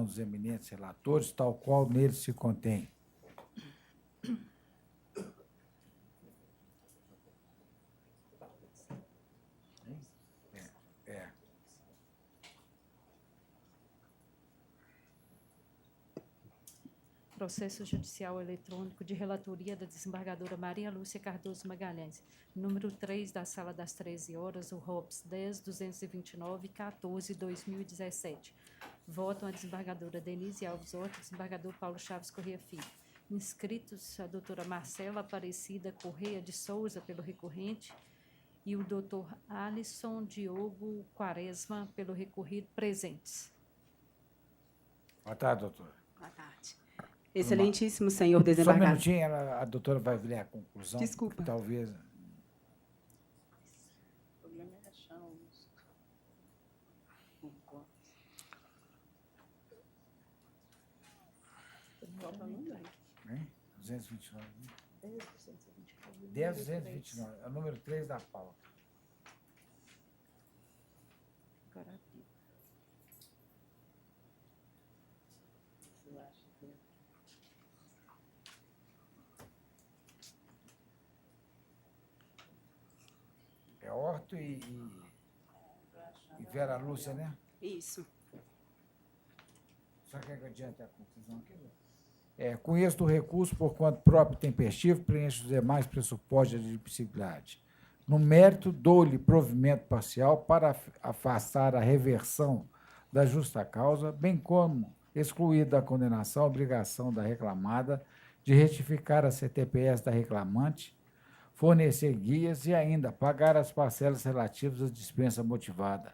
dos eminentes relatores, tal qual nele se contém. Processo judicial eletrônico de relatoria da desembargadora Maria Lúcia Cardoso Magalhães, número 3 da Sala das 13 horas, o ROPS 10.229.14/2017. Votam a desembargadora Denise Alves Horta, desembargador Paulo Chaves Corrêa Filho. Inscritos a doutora Marcela Aparecida Corrêa de Souza, pelo recorrente, e o doutor Alisson Diogo Quaresma, pelo recorrido, presentes. Boa tarde, doutora. Boa tarde. Excelentíssimo senhor desembargador. Só um minutinho, a doutora vai ler a conclusão. Desculpa. Talvez. O problema é achar os Falta um número. 229. 10.229. É o número 3 da pauta. Eu acho que É Horto e Vera Lúcia, né? Isso. Só quer que adiante a conclusão aqui? Com êxito do recurso, por quanto próprio e tempestivo, preenche os demais pressupostos de admissibilidade. No mérito, dou-lhe provimento parcial para afastar a reversão da justa causa, bem como excluir da condenação a obrigação da reclamada de retificar a CTPS da reclamante, fornecer guias e ainda pagar as parcelas relativas à dispensa motivada,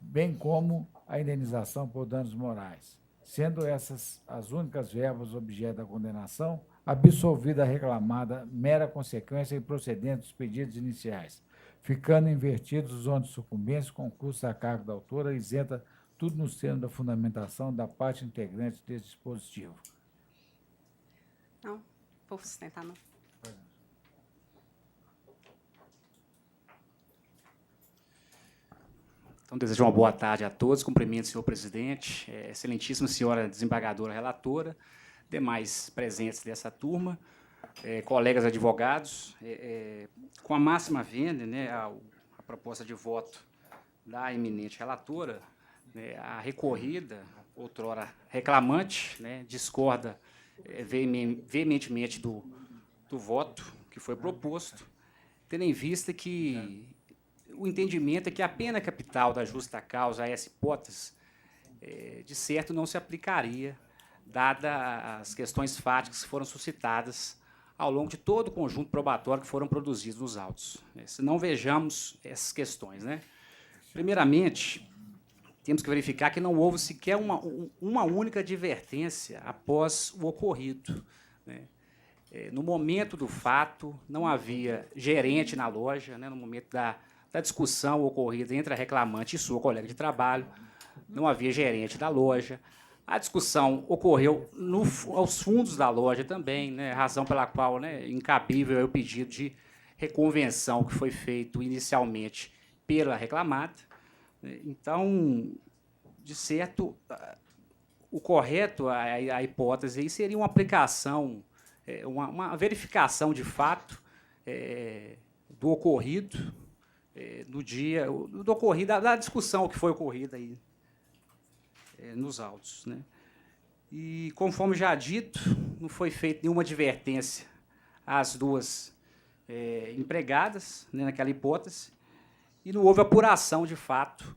bem como a indenização por danos morais, sendo essas as únicas verbas objeto da condenação, absolvida a reclamada mera consequência improcedente dos pedidos iniciais, ficando invertidos os ônus de sucumbência, concurso a cargo da autora, isenta tudo nos termos da fundamentação da parte integrante desse dispositivo. Não, vou sustentar, não. Então, desejo uma boa tarde a todos. Cumprimento o senhor presidente, excelentíssima senhora desembargadora relatora, demais presentes dessa turma, colegas advogados. Com a máxima vênia, né, a proposta de voto da eminente relatora, né, a recorrida, outrora reclamante, né, discorda veementemente do voto que foi proposto, tendo em vista que o entendimento é que a pena capital da justa causa a essa hipótese, de certo, não se aplicaria, dada as questões fáticas que foram suscitadas ao longo de todo o conjunto probatório que foram produzidos nos autos. Se não vejamos essas questões, né? Primeiramente, temos que verificar que não houve sequer uma única advertência após o ocorrido, né? No momento do fato, não havia gerente na loja, né? No momento da discussão ocorrida entre a reclamante e sua colega de trabalho, não havia gerente da loja. A discussão ocorreu aos fundos da loja também, né, razão pela qual, né, incabível é o pedido de reconvenção que foi feito inicialmente pela reclamada. Então, de certo, o correto, a hipótese aí seria uma aplicação, uma verificação de fato do ocorrido, no dia, do ocorrido, da discussão que foi ocorrida aí nos autos, né? E, conforme já dito, não foi feita nenhuma advertência às duas empregadas, né, naquela hipótese, e não houve apuração, de fato,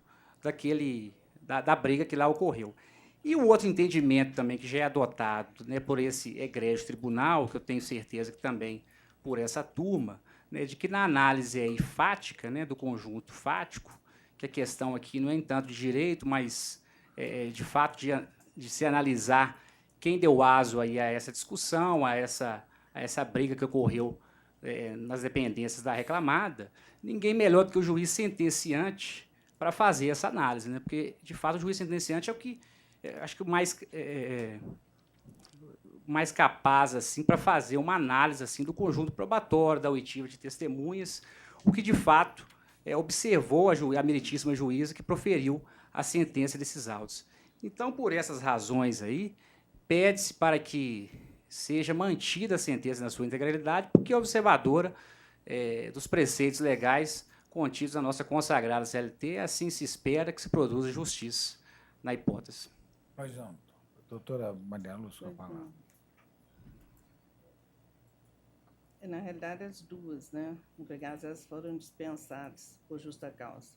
da briga que lá ocorreu. E o outro entendimento também que já é adotado, né, por esse egrégio tribunal, que eu tenho certeza que também por essa turma, né, de que na análise aí fática, né, do conjunto fático, que a questão aqui não é tanto de direito, mas de fato de se analisar quem deu aso aí a essa discussão, a essa briga que ocorreu nas dependências da reclamada, ninguém melhor do que o juiz sentenciante para fazer essa análise, né? Porque, de fato, o juiz sentenciante é o que acho que o mais capaz assim para fazer uma análise assim do conjunto probatório, da oitiva de testemunhas, o que de fato observou a meritíssima juíza que proferiu a sentença desses autos. Então, por essas razões aí, pede-se para que seja mantida a sentença na sua integralidade, porque a observadora dos preceitos legais contidos na nossa consagrada CLT, assim se espera que se produza justiça na hipótese. Pois não. Doutora Maria Lúcia, com a Pois palavra. não. Na realidade, as duas, né, empregadas, elas foram dispensadas por justa causa.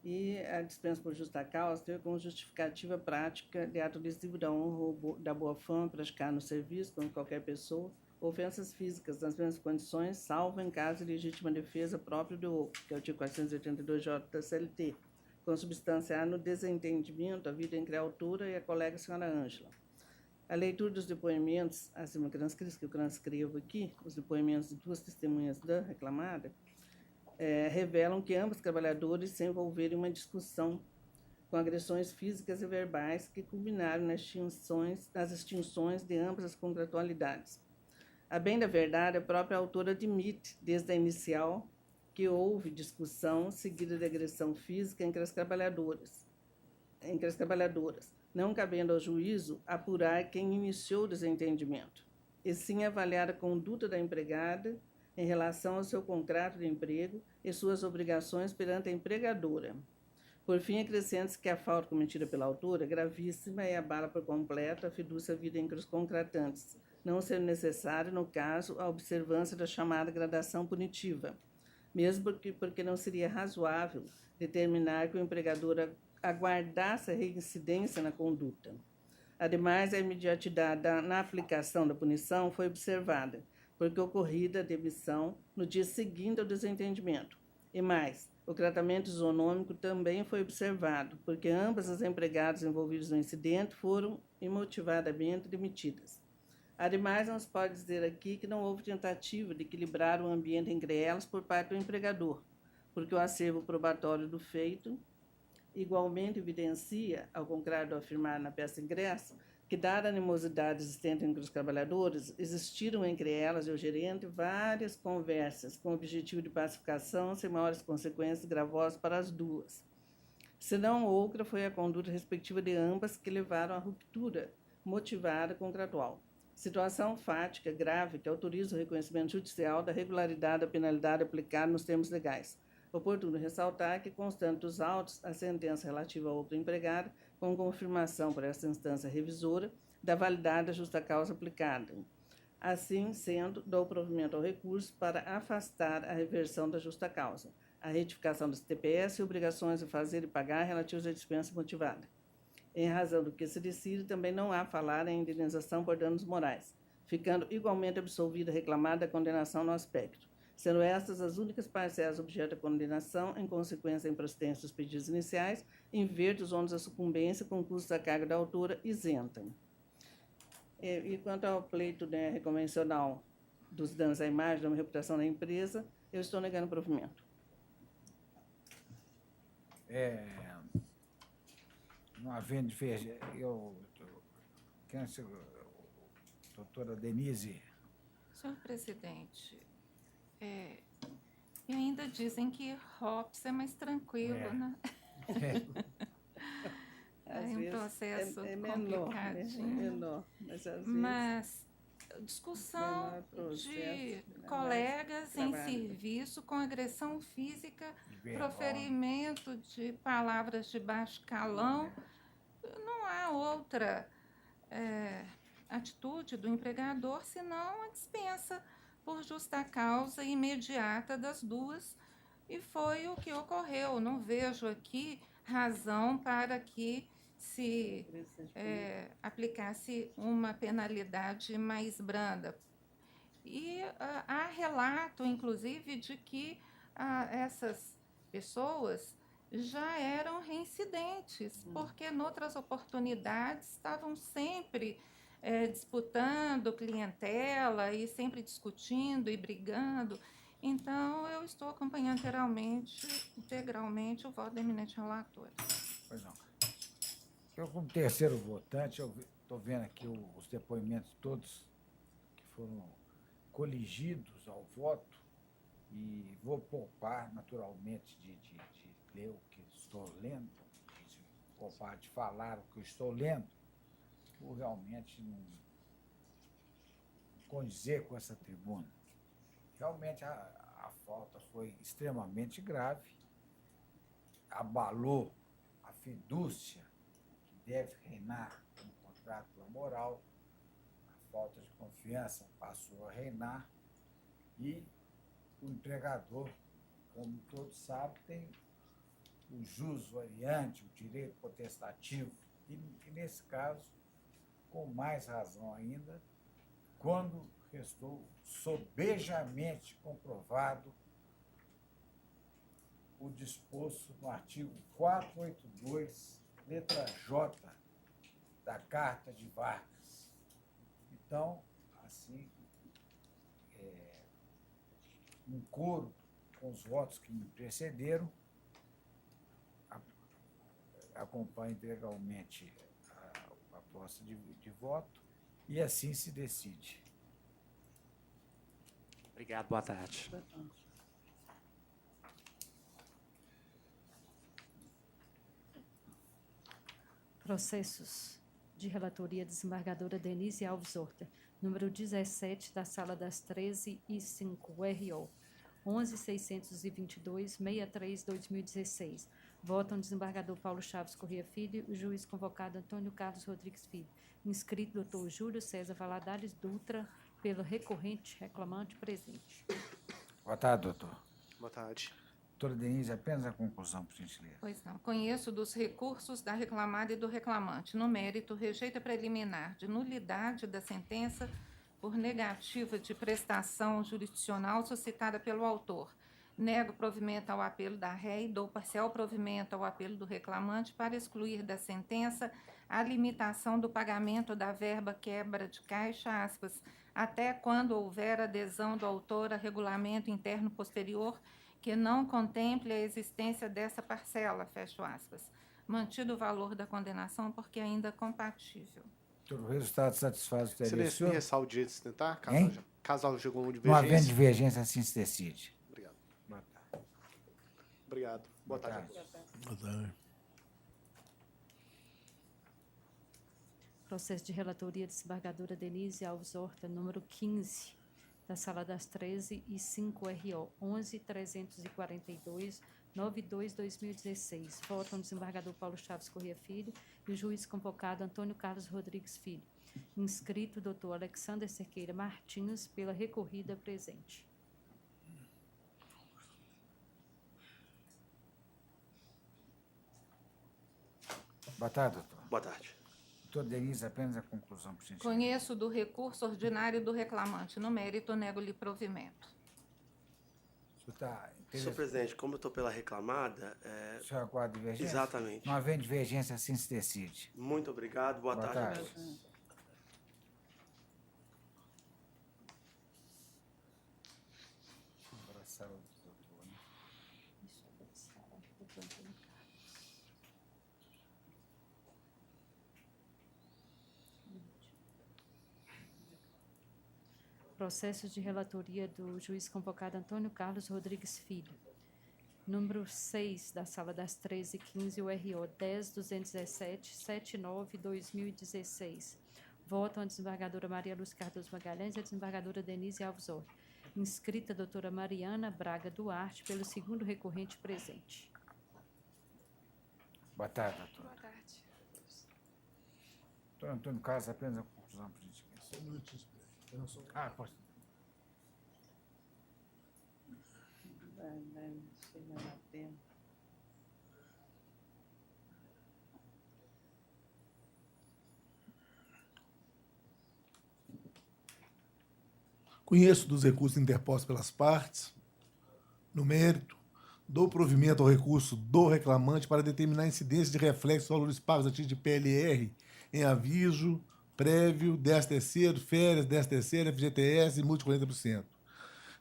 E a dispensa por justa causa teve como justificativa prática de ato lesivo da honra ou da boa-fama praticado no serviço contra qualquer pessoa, ofensas físicas nas mesmas condições, salvo em caso de legítima defesa próprio do outro, que é o artigo 482J da CLT, consubstanciar no desentendimento havido entre a autora e a colega senhora Ângela. A leitura dos depoimentos, acima transcritos, que eu transcrevo aqui, os depoimentos de duas testemunhas da reclamada, revelam que ambos trabalhadores se envolveram em uma discussão com agressões físicas e verbais que culminaram nas extinções de ambas as contratualidades. A bem da verdade, a própria autora admite, desde a inicial, que houve discussão seguida de agressão física entre as trabalhadoras, não cabendo ao juízo apurar quem iniciou o desentendimento, e sim avaliar a conduta da empregada em relação ao seu contrato de emprego e suas obrigações perante a empregadora. Por fim, acrescenta-se que a falta cometida pela autora é gravíssima e abala por completo a fidúcia havida entre os contratantes, não sendo necessário, no caso, a observância da chamada gradação punitiva, mesmo porque não seria razoável determinar que o empregador aguardasse a reincidência na conduta. Ademais, a imediatidade na aplicação da punição foi observada, porque ocorrida a demissão no dia seguinte ao desentendimento. E mais, o tratamento isonômico também foi observado, porque ambas as empregadas envolvidas no incidente foram imotivadamente demitidas. Ademais, não se pode dizer aqui que não houve tentativa de equilibrar o ambiente entre elas por parte do empregador, porque o acervo probatório do feito igualmente evidencia, ao contrário do afirmado na peça ingresso, que, dada a animosidade existente entre os trabalhadores, existiram entre elas e o gerente várias conversas com o objetivo de pacificação sem maiores consequências gravosas para as duas. Se não outra, foi a conduta respectiva de ambas que levaram à ruptura motivada contratual. Situação fática grave que autoriza o reconhecimento judicial da regularidade da penalidade aplicada nos termos legais. Oportuno ressaltar que, constante dos autos, a sentença relativa ao outro empregado, com confirmação por esta instância revisora da validade da justa causa aplicada. Assim sendo, dou provimento ao recurso para afastar a reversão da justa causa, a retificação dos TPS e obrigações de fazer e pagar relativos à dispensa motivada. Em razão do que se decide, também não há falar em indenização por danos morais, ficando igualmente absolvida a reclamada condenação no aspecto, sendo estas as únicas parcelas objeto da condenação, em consequência da improcedência dos pedidos iniciais, em verde os ônus da sucumbência com custo da carga da autora isenta. E quanto ao pleito, né, reconvencional dos danos à imagem, da reputação da empresa, eu estou negando o provimento. Não havendo doutora Denise. Senhor presidente, e ainda dizem que ROPS é mais tranquilo, né? É um processo complicadinho. menor, mas às Mas discussão menor processo, de né, colegas em trabalho. serviço com agressão física, Verbal. proferimento de palavras de baixo calão, não há outra atitude do empregador senão a dispensa por justa causa imediata das duas, e foi o que ocorreu. Não vejo aqui razão para que se aplicasse uma penalidade mais branda. E há relato, inclusive, de que essas pessoas já eram reincidentes, porque em outras oportunidades estavam sempre disputando clientela e sempre discutindo e brigando. Então, eu estou acompanhando integralmente o voto da eminente relatora. Pois não. Eu, como terceiro votante, estou vendo aqui os depoimentos todos que foram coligidos ao voto e vou poupar, naturalmente, de ler o que estou lendo, compadre falar o que eu estou lendo, eu realmente não condizer com essa tribuna. Realmente a falta foi extremamente grave, abalou a fidúcia que deve reinar no contrato laboral, a falta de confiança passou a reinar e o empregador, como todos sabem, tem o jus variante, o direito potestativo, e nesse caso, com mais razão ainda, quando restou sobejamente comprovado o disposto no artigo 482, letra J, da Carta de Vargas. Então, assim, em coro com os votos que me precederam, acompanho integralmente a proposta de voto e assim se decide. Obrigado, boa tarde. Processos de relatoria desembargadora Denise Alves Horta, número 17, da Sala das 13h05, RO 11.622.63/2016. Votam desembargador Paulo Chaves Corrêa Filho e o juiz convocado Antônio Carlos Rodrigues Filho. Inscrito Dr. Júlio César Valadares Dutra, pelo recorrente reclamante presente. Boa tarde, doutor. Boa tarde. Doutora Denise, apenas a conclusão, por gentileza. Pois não. Conheço dos recursos da reclamada e do reclamante. No mérito, rejeita preliminar de nulidade da sentença por negativa de prestação jurisdicional suscitada pelo autor. Nego provimento ao apelo da ré e dou parcial provimento ao apelo do reclamante para excluir da sentença a limitação do pagamento da verba quebra de caixa, aspas, até quando houver adesão do autor a regulamento interno posterior que não contemple a existência dessa parcela, fecho aspas. Mantido o valor da condenação porque ainda compatível. O resultado satisfaz o Excelência, interesse. me ressalva o direito de sustentar, Hein? caso haja alguma Não havendo divergência. divergência, assim se decide. Obrigado. Boa tarde. Obrigado. Boa tarde. Boa tarde. Processo de relatoria desembargadora Denise Alves Horta, número 15, da Sala das 13h05, RO 11.342.92/2016. Votam o desembargador Paulo Chaves Corrêa Filho e o juiz convocado Antônio Carlos Rodrigues Filho. Inscrito Dr. Alexander Cerqueira Martins, pela recorrida presente. Boa tarde, doutor. Boa tarde. Doutora Denise, apenas a conclusão, por gentileza. Conheço do recurso ordinário do reclamante. No mérito, nego-lhe provimento. O senhor está Senhor interessado? presidente, como eu estou pela reclamada, O senhor aguarda divergência? exatamente. Não havendo divergência, assim se decide. Muito obrigado. Boa, Boa tarde. tarde. Abraçar o doutor, né? Processo de relatoria do juiz convocado Antônio Carlos Rodrigues Filho. Número 6, da Sala das 13h15, URO 10.217.79/2016. Votam a desembargadora Maria Luz Cardoso Magalhães e a desembargadora Denise Alves Horta. Inscrita a doutora Mariana Braga Duarte, pelo segundo recorrente presente. Boa tarde, doutor. Boa tarde. Doutor Antônio Carlos, apenas a conclusão, por gentileza. Só um minutinho, espera. Ah, pode. Vai chegar na tempo. Conheço dos recursos interpostos pelas partes. No mérito, dou provimento ao recurso do reclamante para determinar a incidência de reflexos dos valores pagos a título de PLR em aviso prévio, 10º, férias, 10º, FGTS e multa de 40%.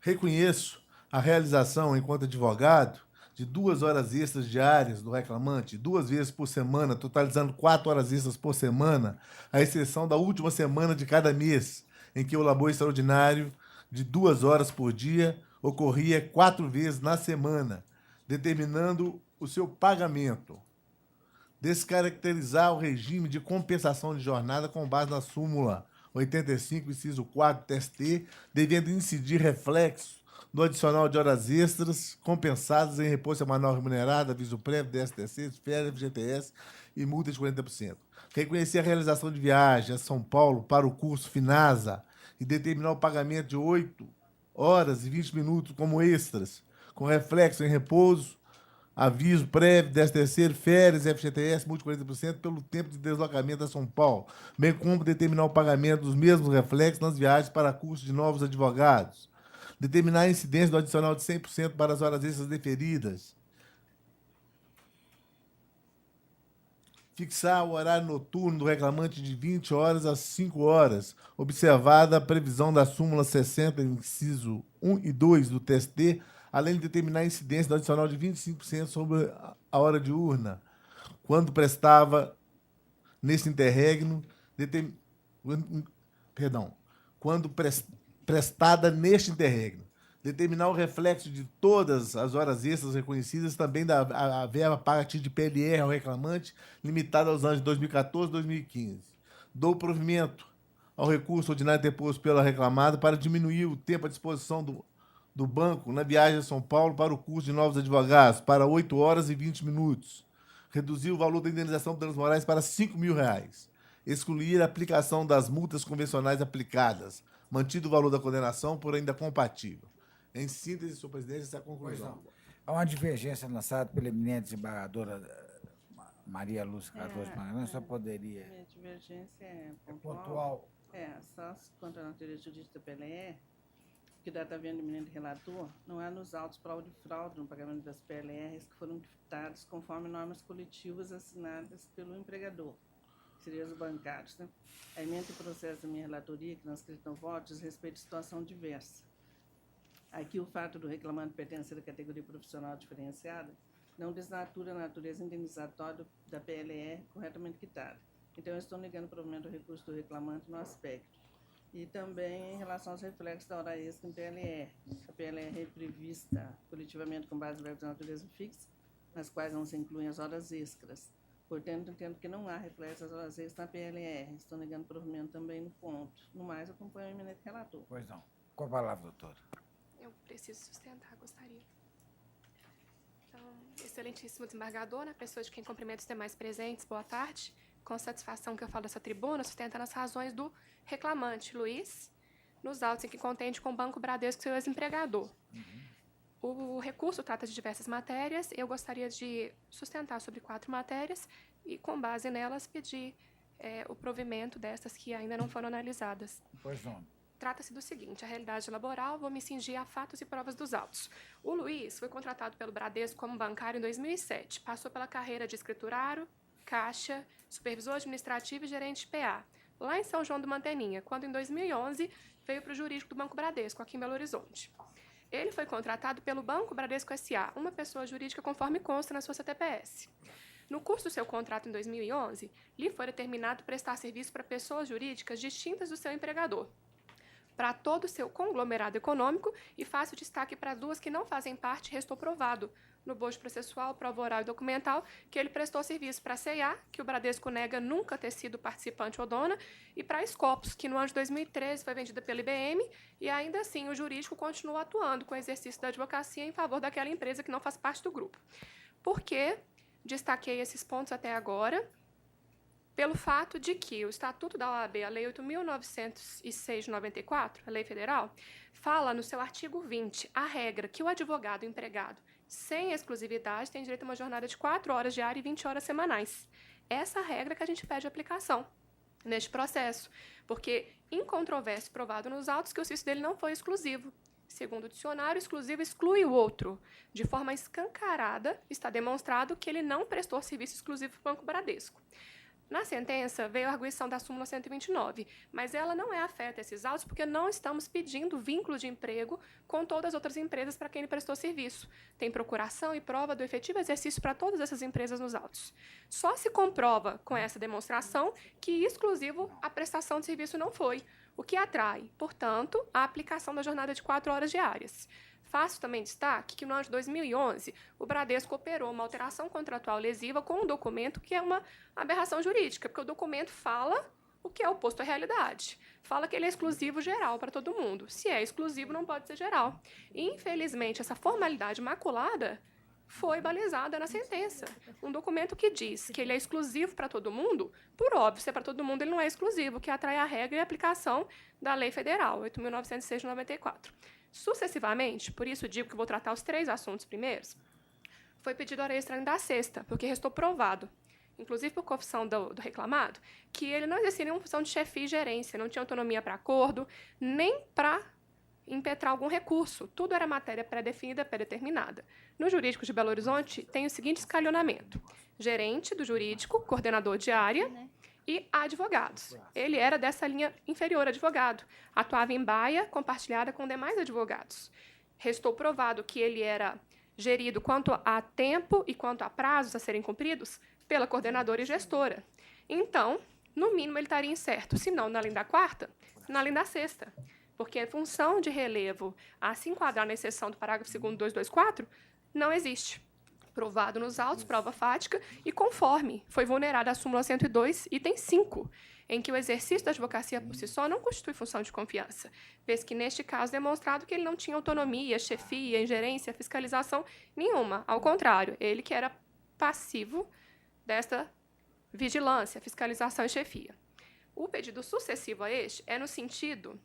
Reconheço a realização, enquanto advogado, de 2 horas extras diárias do reclamante, 2 vezes por semana, totalizando 4 horas extras por semana, à exceção da última semana de cada mês, em que o labor extraordinário de 2 horas por dia ocorria 4 vezes na semana, determinando o seu pagamento. descaracterizar o regime de compensação de jornada com base na súmula 85, inciso 4 do TST, devendo incidir reflexo no adicional de horas extras compensadas em repouso semanal remunerado, aviso prévio, DSTC, férias, FGTS e multa de 40%. Reconhecer a realização de viagem a São Paulo para o curso FINASA e determinar o pagamento de 8 horas e 20 minutos como extras, com reflexo em repouso, aviso prévio, 13º, férias, FGTS, multa de 40% pelo tempo de deslocamento a São Paulo, bem como determinar o pagamento dos mesmos reflexos nas viagens para curso de novos advogados. Determinar a incidência do adicional de 100% para as horas extras deferidas. Fixar o horário noturno do reclamante de 20 horas a 5 horas, observada a previsão da súmula 60, inciso 1 e 2 do TST, além de determinar a incidência do adicional de 25% sobre a hora diurna, quando prestava nesse interregno, prestada neste interregno. Determinar o reflexo de todas as horas extras reconhecidas, também a verba paga a título de PLR ao reclamante, limitada aos anos de 2014 e 2015. Dou provimento ao recurso ordinário interposto pela reclamada para diminuir o tempo à disposição do banco na viagem a São Paulo para o curso de novos advogados, para 8 horas e 20 minutos. Reduzir o valor da indenização por danos morais para R$ 5.000. Excluir a aplicação das multas convencionais aplicadas. Mantido o valor da condenação por ainda compatível. Em síntese, senhor presidente, essa é a conclusão. Há uma divergência lançada pela eminente desembargadora Maria Lúcia Cardoso Magalhães, só poderia... A divergência é pontual. Só quanto à natureza jurídica da PLR, que data vendo o eminente relator, não há nos autos prova de fraude no pagamento das PLRs que foram ditados conforme normas coletivas assinadas pelo empregador, que seriam os bancários. Né? A emenda do processo da minha relatoria, que não escrito no voto, diz respeito à situação diversa. Aqui, o fato do reclamante pertencer à categoria profissional diferenciada não desnatura a natureza indenizatória da PLR corretamente quitada. Então, eu estou negando o provimento do recurso do reclamante no aspecto. E também em relação aos reflexos da hora extra em PLR. A PLR é prevista coletivamente com base em verbos de natureza fixa, nas quais não se incluem as horas extras. Portanto, entendo que não há reflexos das horas extras na PLR. Estou negando o provimento também no ponto. No mais, eu acompanho o eminente relator. Pois não. Com a palavra, doutora. Eu preciso sustentar, gostaria. Então, excelentíssimo desembargador, na pessoa de quem cumprimento os demais presentes, boa tarde. Com satisfação que eu falo dessa tribuna, sustentando as razões do reclamante, Luiz, nos autos em que contende com o Banco Bradesco seu ex-empregador. O recurso trata de diversas matérias, eu gostaria de sustentar sobre 4 matérias e, com base nelas, pedir o provimento destas que ainda não foram analisadas. Pois não. Trata-se do seguinte, a realidade laboral, vou me cingir a fatos e provas dos autos. O Luiz foi contratado pelo Bradesco como bancário em 2007, passou pela carreira de escriturário, caixa, supervisor administrativo e gerente de PA, lá em São João do Manteninha, quando em 2011 veio para o jurídico do Banco Bradesco, aqui em Belo Horizonte. Ele foi contratado pelo Banco Bradesco S.A., uma pessoa jurídica conforme consta na sua CTPS. No curso do seu contrato em 2011, lhe foi determinado prestar serviço para pessoas jurídicas distintas do seu empregador, para todo o seu conglomerado econômico, e faço destaque para 2 que não fazem parte, restou provado no bojo processual, prova oral e documental, que ele prestou serviço para a C&A, que o Bradesco nega nunca ter sido participante ou dona, e para a Scopus, que no ano de 2013 foi vendida pela IBM, e ainda assim o jurídico continua atuando com o exercício da advocacia em favor daquela empresa que não faz parte do grupo. Por que destaquei esses pontos até agora? Pelo fato de que o Estatuto da OAB, a Lei 8.906 de 94, a Lei Federal, fala no seu artigo 20 a regra que o advogado empregado sem exclusividade tem direito a uma jornada de 4 horas diárias e 20 horas semanais. Essa regra que a gente pede aplicação neste processo, porque incontrovérsia provado nos autos que o serviço dele não foi exclusivo. Segundo o dicionário, exclusivo exclui o outro. De forma escancarada, está demonstrado que ele não prestou serviço exclusivo para o Banco Bradesco. Na sentença, veio a arguição da súmula 129, mas ela não é afeta a esses autos porque não estamos pedindo vínculo de emprego com todas as outras empresas para quem ele prestou serviço. Tem procuração e prova do efetivo exercício para todas essas empresas nos autos. Só se comprova com essa demonstração que exclusivo a prestação de serviço não foi, o que atrai, portanto, a aplicação da jornada de 4 horas diárias. Faço também destaque que, no ano de 2011, o Bradesco operou uma alteração contratual lesiva com um documento que é uma aberração jurídica, porque o documento fala o que é oposto à realidade. Fala que ele é exclusivo geral para todo mundo. Se é exclusivo, não pode ser geral. E, infelizmente, essa formalidade maculada foi balizada na sentença. Um documento que diz que ele é exclusivo para todo mundo, por óbvio, se é para todo mundo, ele não é exclusivo, que atrai a regra e a aplicação da Lei Federal, 8.906 de 94. Sucessivamente, por isso digo que vou tratar os 3 assuntos primeiros, foi pedido hora extra da sexta, porque restou provado, inclusive por confissão do reclamado, que ele não exercia nenhuma função de chefia e gerência, não tinha autonomia para acordo, nem para impetrar algum recurso. Tudo era matéria pré-definida, pré-determinada. No jurídico de Belo Horizonte, tem o seguinte escalonamento: gerente do jurídico, coordenador de área e advogados. Ele era dessa linha inferior, advogado. Atuava em baia compartilhada com demais advogados. Restou provado que ele era gerido quanto a tempo e quanto a prazos a serem cumpridos pela coordenadora e gestora. Então, no mínimo, ele estaria incerto, se não na linha da quarta, na linha da sexta. Porque a função de relevo a se enquadrar na exceção do parágrafo 2º 224 não existe. Provado nos autos, prova fática, e conforme foi vulnerada a súmula 102, item 5, em que o exercício da advocacia por si só não constitui função de confiança, vez que, neste caso, demonstrado que ele não tinha autonomia, chefia, ingerência, fiscalização nenhuma. Ao contrário, ele que era passivo desta vigilância, fiscalização e chefia. O pedido sucessivo a este é no sentido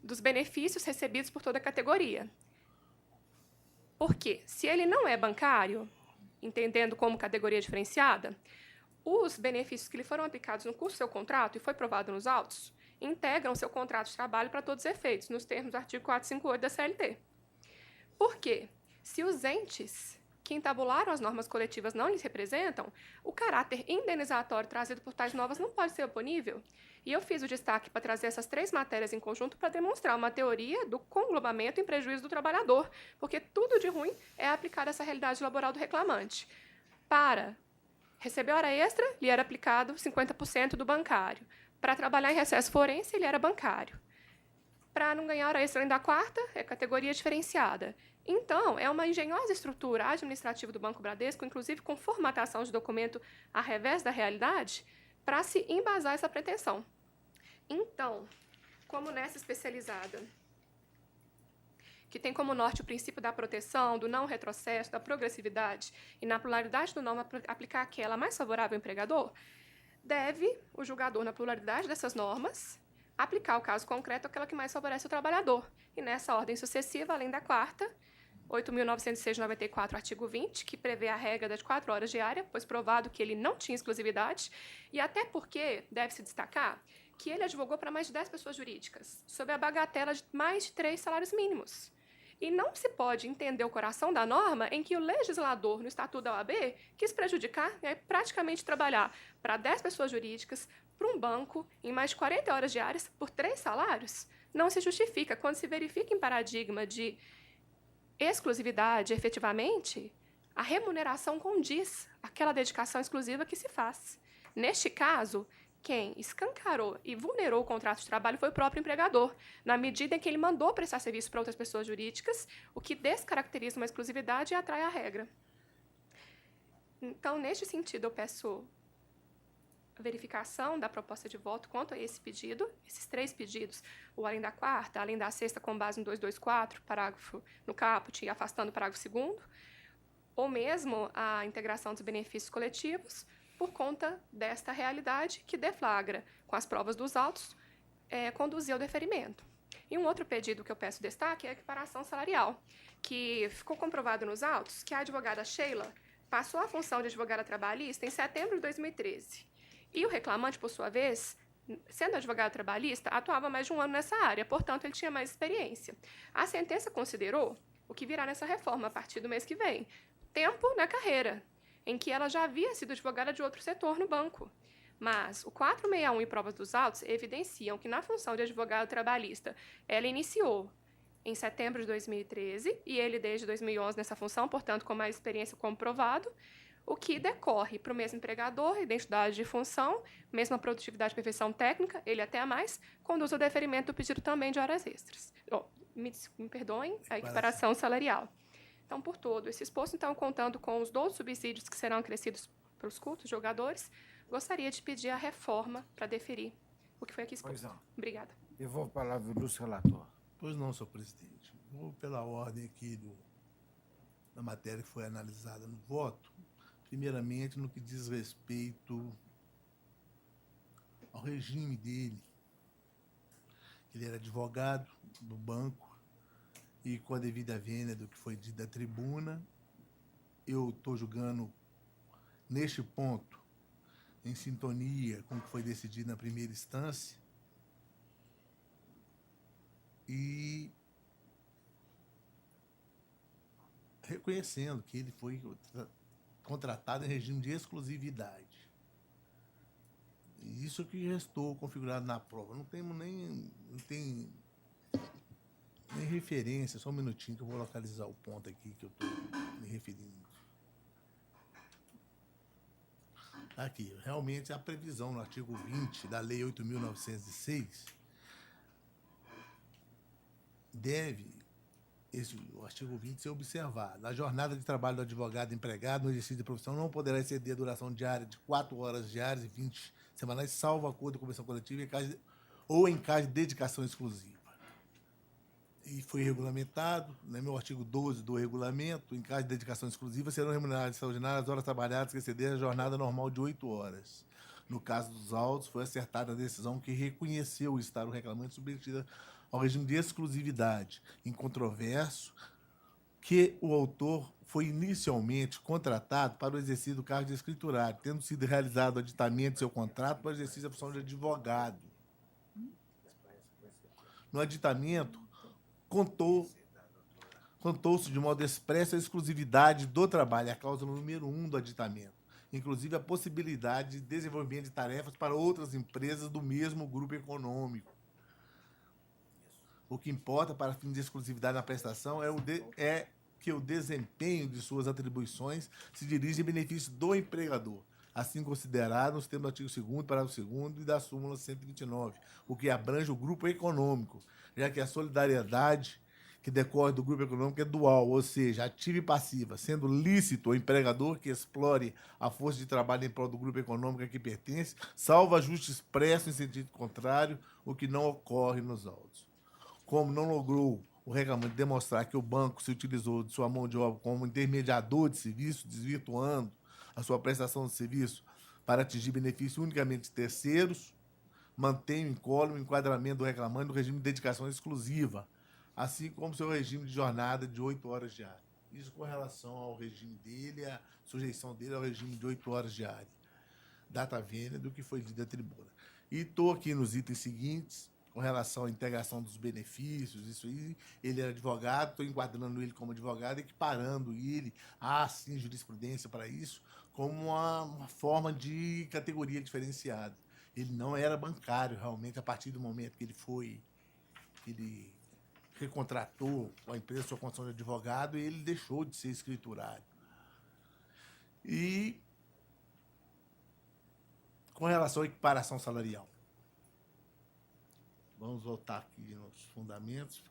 dos benefícios recebidos por toda a categoria. Porque, se ele não é bancário, entendendo como categoria diferenciada, os benefícios que lhe foram aplicados no curso do seu contrato, e foi provado nos autos, integram seu contrato de trabalho para todos os efeitos, nos termos do artigo 458 da CLT. Por quê? Se os entes que entabularam as normas coletivas não lhes representam, o caráter indenizatório trazido por tais normas não pode ser oponível. E eu fiz o destaque para trazer essas 3 matérias em conjunto para demonstrar uma teoria do conglobamento em prejuízo do trabalhador, porque tudo de ruim é aplicar essa realidade laboral do reclamante. Para receber hora extra, lhe era aplicado 50% do bancário. Para trabalhar em recesso forense, ele era bancário. Para não ganhar hora extra além da quarta, é categoria diferenciada. Então, é uma engenhosa estrutura administrativa do Banco Bradesco, inclusive com formatação de documento a revés da realidade, para se embasar essa pretensão. Então, como nessa especializada, que tem como norte o princípio da proteção, do não retrocesso, da progressividade e na pluralidade do norma aplicar aquela mais favorável ao empregador, deve o julgador, na pluralidade dessas normas, aplicar o caso concreto àquela que mais favorece o trabalhador. E nessa ordem sucessiva, além da quarta, 8.906 de 94, artigo 20, que prevê a regra das 4 horas diárias, pois provado que ele não tinha exclusividade, e até porque deve-se destacar que ele advogou para mais de 10 pessoas jurídicas, sob a bagatela de mais de 3 salários mínimos. E não se pode entender o coração da norma em que o legislador, no Estatuto da OAB, quis prejudicar, praticamente trabalhar para 10 pessoas jurídicas, para um banco, em mais de 40 horas diárias, por 3 salários. Não se justifica. Quando se verifica em paradigma de exclusividade, efetivamente, a remuneração condiz àquela dedicação exclusiva que se faz. Neste caso, quem escancarou e vulnerou o contrato de trabalho foi o próprio empregador, na medida em que ele mandou prestar serviço para outras pessoas jurídicas, o que descaracteriza uma exclusividade e atrai a regra. Então, neste sentido, eu peço a verificação da proposta de voto quanto a esse pedido, esses 3 pedidos, o além da quarta, além da sexta, com base no 224, parágrafo no caput, e afastando o parágrafo 2º, ou mesmo a integração dos benefícios coletivos, por conta desta realidade que deflagra, com as provas dos autos, conduzir ao deferimento. E um outro pedido que eu peço destaque é a equiparação salarial, que ficou comprovado nos autos que a advogada Sheila passou a função de advogada trabalhista em setembro de 2013. E o reclamante, por sua vez, sendo advogado trabalhista, atuava mais de 1 ano nessa área, portanto, ele tinha mais experiência. A sentença considerou o que virá nessa reforma a partir do mês que vem, tempo na carreira, em que ela já havia sido advogada de outro setor no banco. Mas o 461 e provas dos autos evidenciam que, na função de advogado trabalhista, ela iniciou em setembro de 2013, e ele desde 2011 nessa função, portanto, com mais experiência comprovado, o que decorre para o mesmo empregador, identidade de função, mesma produtividade e perfeição técnica, ele até a mais, conduz ao deferimento do pedido também de horas extras. Me perdoem, a equiparação salarial. Então, por todo esse exposto, então, contando com os 12 subsídios que serão acrescidos para os cultos jogadores, gostaria de pedir a reforma para deferir o que foi aqui exposto. Pois não. Obrigada. Devolvo a palavra ao ilustre relator. Pois não, senhor presidente. Vou pela ordem aqui da matéria que foi analisada no voto. Primeiramente, no que diz respeito ao regime dele. Ele era advogado do banco e, com a devida vênia do que foi dito da tribuna, eu estou julgando, neste ponto, em sintonia com o que foi decidido na primeira instância, e reconhecendo que ele foi contratado em regime de exclusividade. E isso que restou configurado na prova. Não tem nem referência, só um minutinho que eu vou localizar o ponto aqui que eu estou me referindo. Aqui, realmente a previsão no artigo 20 da Lei 8.906 deve, o artigo 20, ser observado. A jornada de trabalho do advogado empregado no exercício de profissão não poderá exceder a duração diária de 4 horas diárias e 20 semanais, salvo acordo de convenção coletiva ou em caso de dedicação exclusiva. E foi regulamentado, no meu artigo 12 do regulamento, em caso de dedicação exclusiva, serão remuneradas extraordinárias as horas trabalhadas que excederem a jornada normal de 8 horas. No caso dos autos, foi acertada a decisão que reconheceu o Estado reclamante submetida ao regime de exclusividade, incontroverso, que o autor foi inicialmente contratado para o exercício do cargo de escriturário, tendo sido realizado o aditamento de seu contrato para o exercício da função de advogado. No aditamento, contou-se de modo expresso a exclusividade do trabalho, a cláusula número 1 do aditamento, inclusive a possibilidade de desenvolvimento de tarefas para outras empresas do mesmo grupo econômico. O que importa para fins de exclusividade na prestação é que o desempenho de suas atribuições se dirige em benefício do empregador, assim considerado nos termos do artigo 2º, parágrafo 2º e da súmula 129, o que abrange o grupo econômico, já que a solidariedade que decorre do grupo econômico é dual, ou seja, ativa e passiva, sendo lícito ao empregador que explore a força de trabalho em prol do grupo econômico a que pertence, salvo ajuste expresso em sentido contrário, o que não ocorre nos autos. Como não logrou o reclamante demonstrar que o banco se utilizou de sua mão de obra como intermediador de serviço, desvirtuando a sua prestação de serviço para atingir benefício unicamente de terceiros, mantém incólume o enquadramento do reclamante no regime de dedicação exclusiva, assim como seu regime de jornada de 8 horas diárias. Isso com relação ao regime dele, a sujeição dele ao regime de 8 horas diárias. Data vênia do que foi dito da tribuna. E estou aqui nos itens seguintes, com relação à integração dos benefícios, isso aí, ele era advogado, estou enquadrando ele como advogado, equiparando ele, sim, jurisprudência para isso, como uma forma de categoria diferenciada. Ele não era bancário, realmente, a partir do momento que ele recontratou a empresa sua condição de advogado, ele deixou de ser escriturário. E com relação à equiparação salarial, vamos voltar aqui nos fundamentos.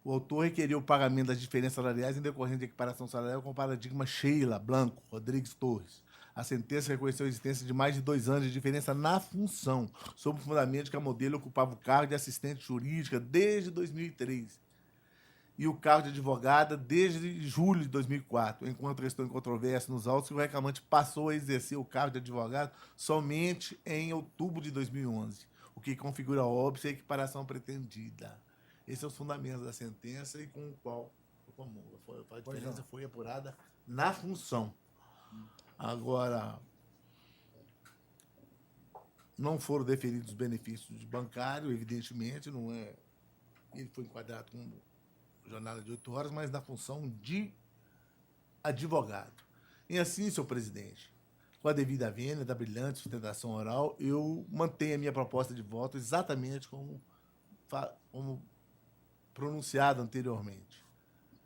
O autor requeriu o pagamento das diferenças salariais em decorrência de equiparação salarial com o paradigma Sheila Blanco Rodrigues Torres. A sentença reconheceu a existência de mais de 2 anos de diferença na função, sob o fundamento que a modelo ocupava o cargo de assistente jurídica desde 2003 e o cargo de advogada desde julho de 2004, enquanto restou em controvérsia nos autos que o reclamante passou a exercer o cargo de advogado somente em outubro de 2011, o que configura óbvio a equiparação pretendida. Esses são os fundamentos da sentença e com o qual a diferença foi apurada na função. Agora, não foram deferidos os benefícios de bancário, evidentemente, não é. Ele foi enquadrado com jornada de 8 horas, mas na função de advogado. E assim, senhor presidente, com a devida vênia da brilhante sustentação oral, eu mantenho a minha proposta de voto exatamente como pronunciado anteriormente.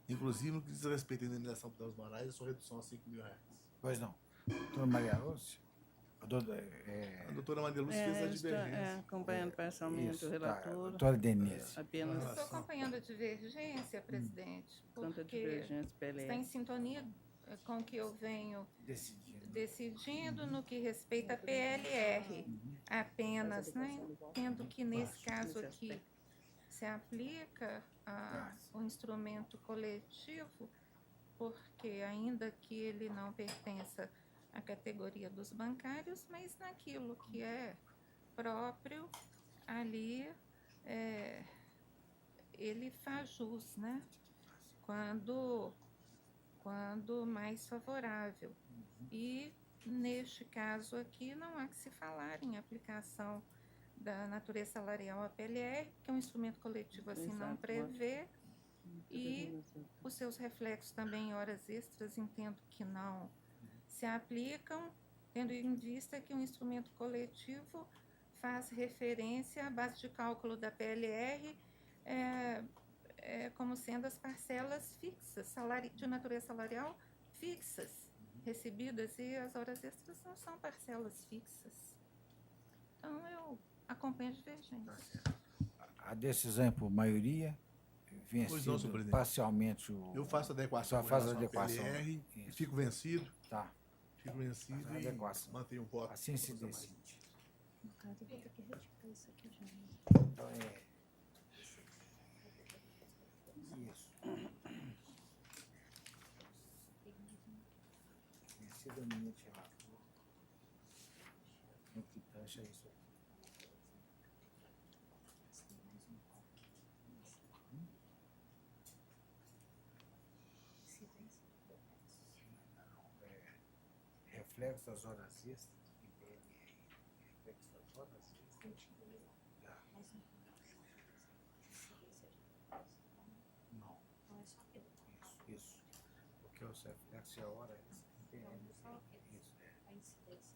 inclusive no que diz respeito à indenização por danos morais e sua redução a R$5.000. Pois não. Doutora Maria Lúcia? A doutora Maria Lúcia fez a divergência. Acompanhando parcialmente Isso, o tá. relator. Doutora Denise. Apenas Estou acompanhando a divergência, presidente, quanto a porque divergência PLR. está em sintonia com o que eu venho decidindo no que respeita a PLR apenas, né? Tendo que nesse caso aqui se aplica o instrumento coletivo, porque ainda que ele não pertença à categoria dos bancários, mas naquilo que é próprio ali ele faz jus, né? Quando mais favorável. E, neste caso aqui, não há que se falar em aplicação da natureza salarial à PLR, que é um instrumento coletivo assim não prevê, e os seus reflexos também em horas extras entendo que não se aplicam, tendo em vista que um instrumento coletivo faz referência à base de cálculo da PLR como sendo as parcelas fixas, de natureza salarial fixas, recebidas, e as horas extras não são parcelas fixas. Então, eu acompanho a divergência. A decisão é por maioria, vencido presidente. parcialmente Eu faço adequação. Só faz com relação à adequação. PLR, e Isso. fico vencido. Tá. Fico vencido Faz e adequação. mantenho o voto. Assim se decide. No caso, eu vou ter que retificar isso aqui já. Então é. Isso. Vencido relator. No que taxa isso aqui. Reflexo das horas extras e PLR. Reflexo das horas extras. Já. Não. Isso. Porque o reflexo é a hora extra. PLR. Isso, A incidência.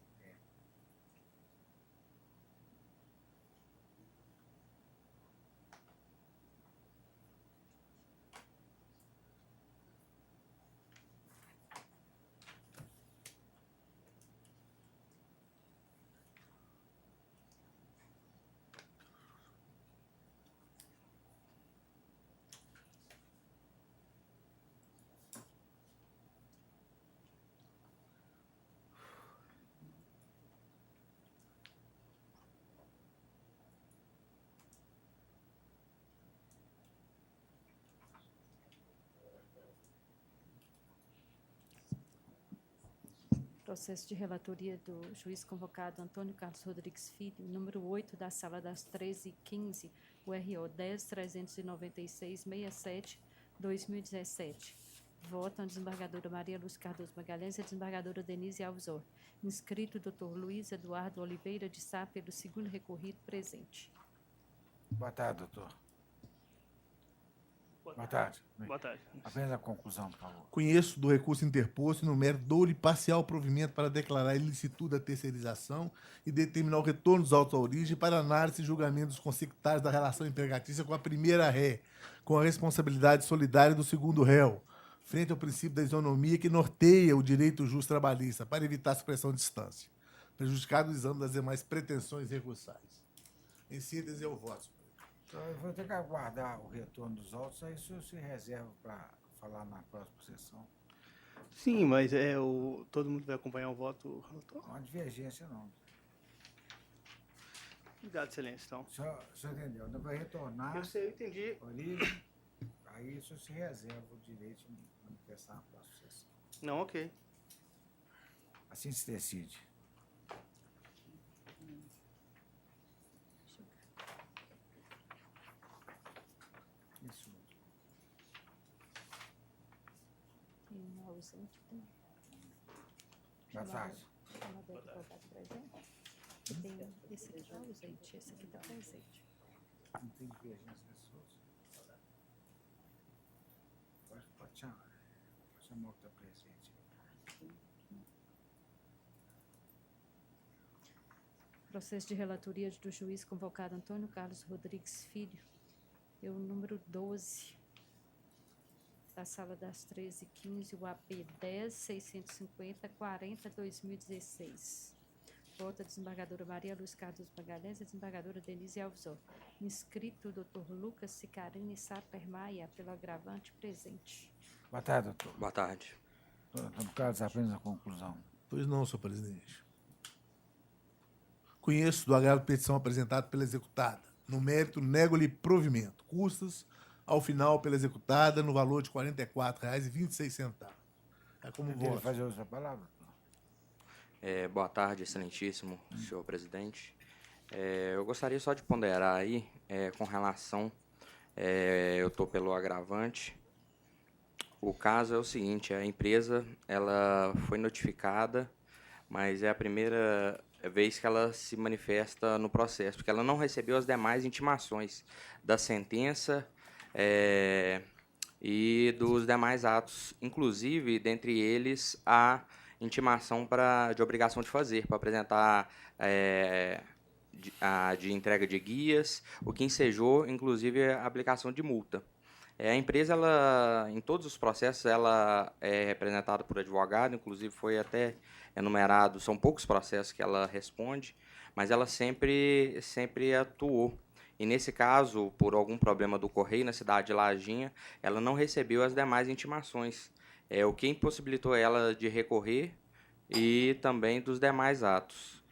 Processo de relatoria do juiz convocado Antônio Carlos Rodrigues Filho, número 8 da Sala das 13h15, URO 10.396.67/2017. Votam a desembargadora Maria Luz Cardoso Magalhães e a desembargadora Denise Alves Or. Inscrito Dr. Luiz Eduardo Oliveira de Sá, pelo segundo recorrido, presente. Boa tarde, doutor. Boa tarde. Boa tarde. Apenas a conclusão, por favor. Conheço do recurso interposto e no mérito dou-lhe parcial provimento para declarar a ilicitude da terceirização e determinar o retorno dos autos à origem para análise e julgamento dos consectários da relação empregatícia com a primeira ré, com a responsabilidade solidária do segundo réu, frente ao princípio da isonomia que norteia o direito justo trabalhista, para evitar a supressão de distância, prejudicado o exame das demais pretensões recursais. Em síntese, eu voto. Então, eu vou ter que aguardar o retorno dos autos, aí o senhor se reserva para falar na próxima sessão. Sim, mas todo mundo vai acompanhar o voto, relator? Não há divergência, não. Obrigado, excelência, então. O senhor entendeu? Não vai retornar. Eu sei, eu entendi. Origem, aí o senhor se reserva o direito de manifestar na próxima sessão. Não, ok. Assim se decide. Isso. Tem um ausente. Boa tarde. Chamador advogado presente. E tem esse aqui está ausente, esse aqui está presente. Não tem divergência pessoas. Pode chamar. Pode chamar o que está presente. Processo de relatoria do juiz convocado Antônio Carlos Rodrigues Filho, eu número 12 da Sala das 13h15, o AP 10.650.40/2016. Voto a desembargadora Maria Luz Cardoso Magalhães e a desembargadora Denise Alves Ouro. Inscrito o doutor Lucas Sicarini Saper Maia, pelo agravante presente. Boa tarde, doutor. Boa tarde. Doutor Carlos, apenas a conclusão. Pois não, senhor presidente. Conheço do agravo de petição apresentado pela executada. No mérito, nego-lhe provimento. Custas, ao final, pela executada, no valor de R$ 44,26. É como Quer voto. fazer outra palavra? Boa tarde, excelentíssimo senhor presidente. Eu gostaria só de ponderar aí, com relação, eu estou pelo agravante. O caso é o seguinte, a empresa ela foi notificada, mas é a primeira vez que ela se manifesta no processo, porque ela não recebeu as demais intimações da sentença e dos demais atos, inclusive, dentre eles, a intimação de obrigação de fazer, para apresentar de entrega de guias, o que ensejou, inclusive, a aplicação de multa. A empresa, ela, em todos os processos, ela é representada por advogado, inclusive foi até enumerado, são poucos processos que ela responde, mas ela sempre atuou. E, nesse caso, por algum problema do Correio, na cidade de Lajinha, ela não recebeu as demais intimações, o que impossibilitou ela de recorrer e também dos demais atos.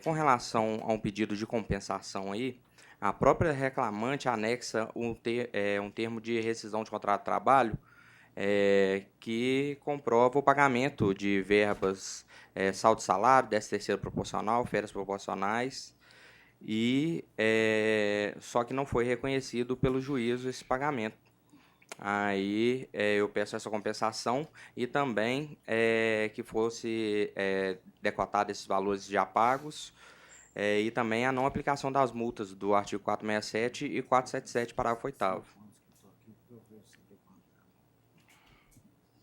Com relação a um pedido de compensação aí, a própria reclamante anexa um termo de rescisão de contrato de trabalho que comprova o pagamento de verbas, saldo de salário, 13º proporcional, férias proporcionais, e só que não foi reconhecido pelo juízo esse pagamento. Aí eu peço essa compensação e também que fosse decotado esses valores já pagos, e também a não aplicação das multas do artigo 467 e 477, parágrafo 8º.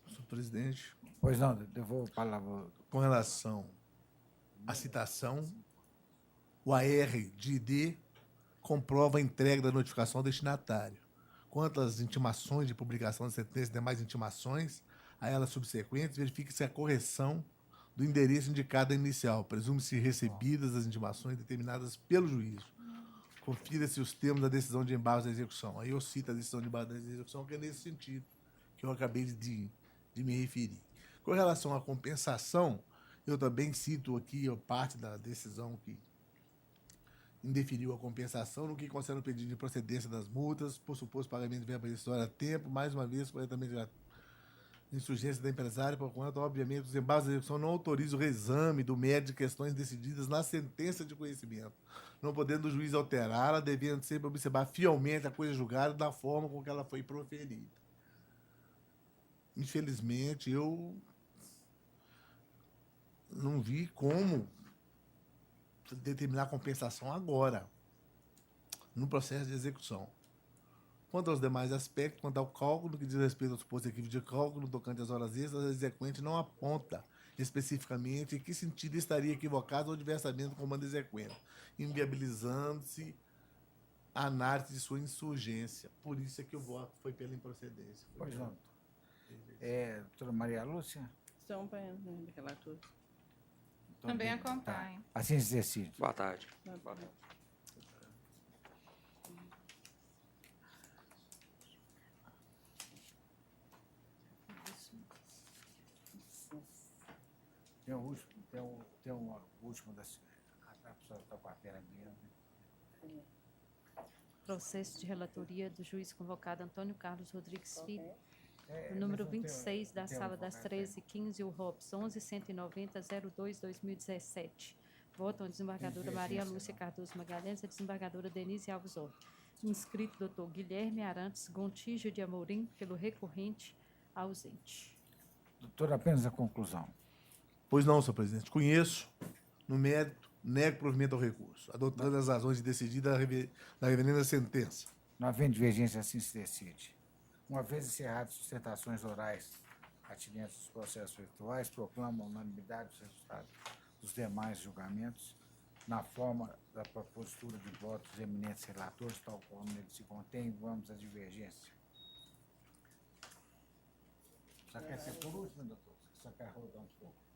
Senhor presidente, Pois não, devolvo a palavra. com relação à citação, o AR de ID comprova a entrega da notificação ao destinatário. Quanto às intimações de publicação de sentença e demais intimações, a elas subsequentes, verifique-se a correção do endereço indicado na inicial. Presume-se recebidas as intimações determinadas pelo juízo. Confira-se os termos da decisão de embargo da execução. Aí eu cito a decisão de embargo da execução, que é nesse sentido que eu acabei de me referir. Com relação à compensação, eu também cito aqui a parte da decisão que indeferiu a compensação no que concerne o pedido de procedência das multas, por suposto pagamento de verba rescisória a tempo, mais uma vez, corretamente gratuito. Insurgência da empresária, por quanto, obviamente, os embargos da execução não autorizam o reexame do mérito de questões decididas na sentença de conhecimento, não podendo o juiz alterá-la, devendo sempre observar fielmente a coisa julgada da forma com que ela foi proferida. Infelizmente, eu não vi como determinar a compensação agora, no processo de execução. Quanto aos demais aspectos, quanto ao cálculo, que diz respeito ao suposto equívoco de cálculo tocante às horas extras, a exequente não aponta especificamente em que sentido estaria equivocado ou diversamente com o comando exequente, inviabilizando-se a análise de sua insurgência. Por isso é que o voto foi pela improcedência. Pois não. Doutora Maria Lúcia? São relator. Também acompanho. Assim se decide. Boa tarde. Tem um último da senhora. A pessoa está com a pena mesmo. Processo de relatoria do juiz convocado Antônio Carlos Rodrigues Filho, o número 26 da Sala das 13h15, o ROPS 11.190.02/2017. Votam a desembargadora Maria Lúcia Cardoso Magalhães e a desembargadora Denise Alves Ouro. Inscrito doutor Guilherme Arantes Gontijo de Amorim, pelo recorrente ausente. Doutor, apenas a conclusão. Pois não, senhor presidente. Conheço, no mérito, nego provimento ao recurso, adotando as razões de decidida da reverenda sentença. Não havendo divergência, assim se decide. Uma vez encerradas sustentações orais atinentes dos processos virtuais, proclama a unanimidade dos resultados dos demais julgamentos na forma da propositura de votos dos eminentes relatores, tal como ele se contém. Vamos à divergência. Só quer ser por último, doutor? Só quer rodar um pouco?